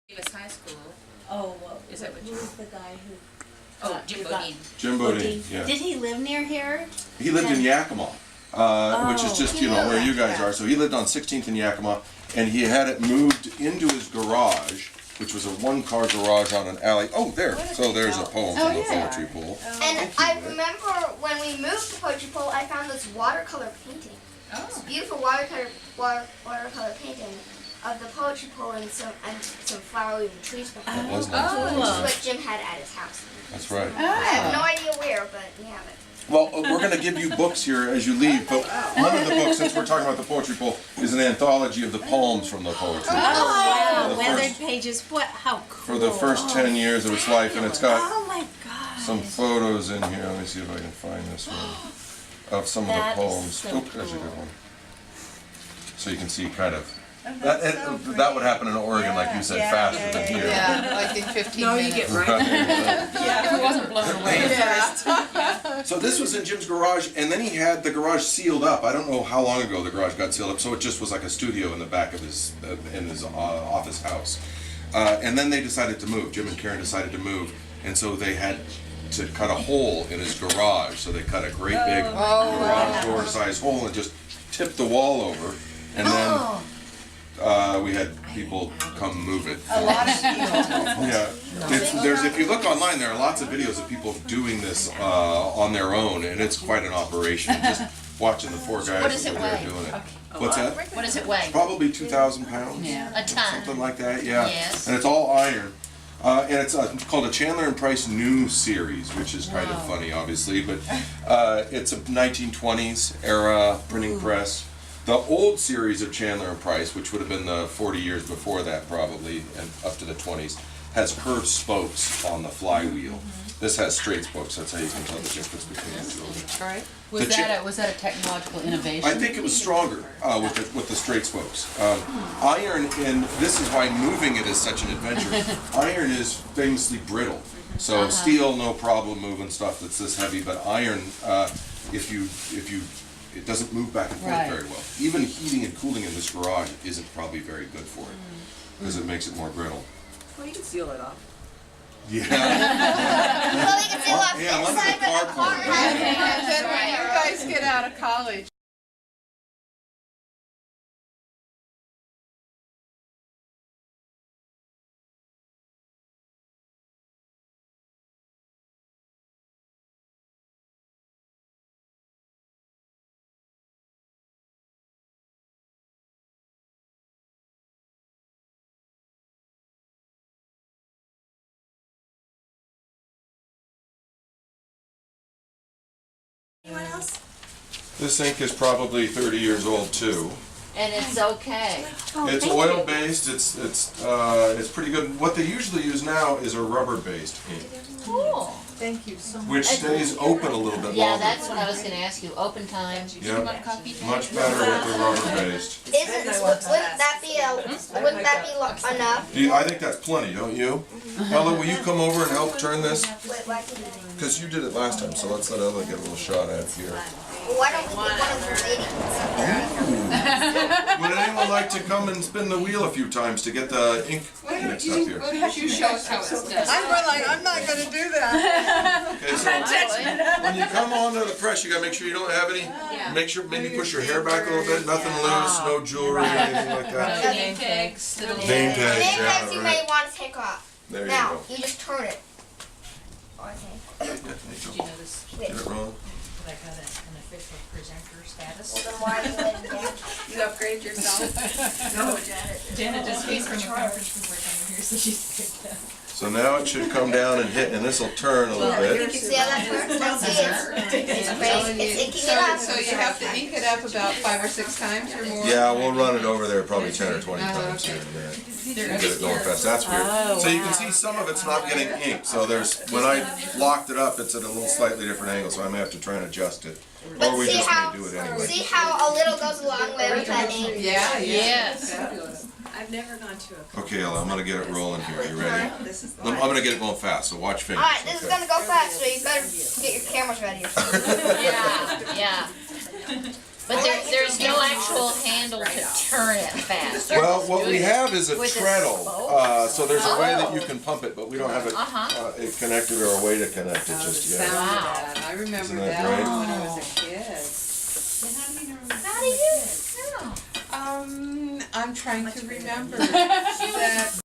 Davis High School. Oh, well, Is that what who you- was the guy who? Oh, Jim Bodine. Jim Bodine, yeah. Did he live near here? He lived in Yakima, which is just, where you guys are. So he lived on 16th and Yakima, and he had it moved into his garage, which was a one-car garage on an alley. Oh, there. So there's a poem from the poetry pool. And I remember when we moved to Poetry Pool, I found this watercolor painting. This beautiful watercolor painting of the Poetry Pool and some flowery trees behind it. That was nice. Which is what Jim had at his house. That's right. I have no idea where, but we have it. Well, we're going to give you books here as you leave, but one of the books, since we're talking about the poetry pool, is an anthology of the poems from the poetry pool. Oh, For the weathered first- pages. What? How cool. For the first 10 years of its life, and it's got Oh my God. some photos in here. Let me see if I can find this one. Of some of the That is poems. so Oh, there's a good cool. one. So you can see kind of. That would happen in Oregon, like you said, faster than here. Yeah, like in 15 minutes. If it wasn't blown away first. So this was in Jim's garage, and then he had the garage sealed up. I don't know how long ago the garage got sealed up, so it just was like a studio in the back of his office house. And then they decided to move. Jim and Karen decided to move, and so they had to cut a hole in his garage. So they cut a great big garage door size hole and just tipped the wall over, and then we had people come move it. A lot of people. Yeah, if you look online, there are lots of videos of people doing this on their own, and it's quite an operation. Just watching the four guys What does it over there weigh? doing it. What's that? What does it weigh? Probably 2,000 pounds. Yeah. A ton. Something like that. Yeah. Yes. And it's all iron. And it's called a Chandler and Price New Series, which is kind of funny, obviously, but it's a 1920s era printing press. The old series of Chandler and Price, which would have been the 40 years before that probably, and up to the 20s, has curved spokes on the flywheel. This has straight spokes. That's how you can tell the difference between the two of them. Right. Was that a technological innovation? I think it was stronger with the straight spokes. Iron, and this is why moving it is such an adventure. Iron is famously brittle, so steel no problem moving stuff that's this heavy. But iron, it doesn't move back and forth Right. very well. Even heating and cooling in this garage isn't probably very good for it because it makes it more brittle. Well, you can seal it off. Yeah. Well, we can see what's Yeah, look inside at the the car. cardboard. And then when you guys get out of college, Anyone else? This ink is probably 30 years old too. And it's okay. It's oil based. It's pretty good. What they usually use now is a rubber based ink, Cool. thank you so much. which stays open a little bit Yeah, longer. that's what I was gonna ask you. Open time. Yeah, much better with the rubber based. Wouldn't that be enough? I think that's plenty, don't you? Ella, will you come over and help turn this? Why can you- Because you did it last time, so let's let Ella get a little shot at it here. Why don't we get one of the ladies? Would anyone like to come and spin the wheel a few times to get the ink mixed up here? Why don't you show us how it's done? I'm not gonna do that. Okay, so when you come onto the press, you gotta make sure you don't have any, make sure, maybe push your hair back a little bit, nothing loose, no jewelry, anything like that. Name tags. Name tags, Name yeah, tags you may right. want to take off. There you Now, go. you just turn it. Okay. Yeah, there you go. Wait. Get it rolling. I got an official presenter status. Well, then why are you letting down? You upgrade yourself? No, Janet just came from a conference before coming here, so she's good. So now it should come down and hit, and this will turn a little bit. See how that turns? Let's see it's inking it up. So you have to ink it up about 5 or 6 times or more? Yeah, we'll run it over there probably 10 or 20 times here in a minute. Get it going fast. That's weird. So you can see some of it's not getting inked. So when I locked it up, it's at a little slightly different angle, so I may have to try and adjust it. But Or we see just how, may do it anyway. see how a little goes a long way with that ink? Yeah, Yes. Fabulous. I've never gone to a. Okay, Ella, I'm gonna get it rolling here. You ready? This is I'm gonna get it going fast, so watch fingers. Alright, this is okay? gonna go fast, so you better get your cameras ready. Yeah, yeah. But there's no actual handle to turn it fast. Well, what we have is a With a treadle, spoke? so there's a way that you can pump it, but we don't have it Uh-huh. it connected or a way to connect it Oh, the just sound yet. of Wow. that. I remember Isn't that that great? when I was a kid. How do you know? I'm trying to remember that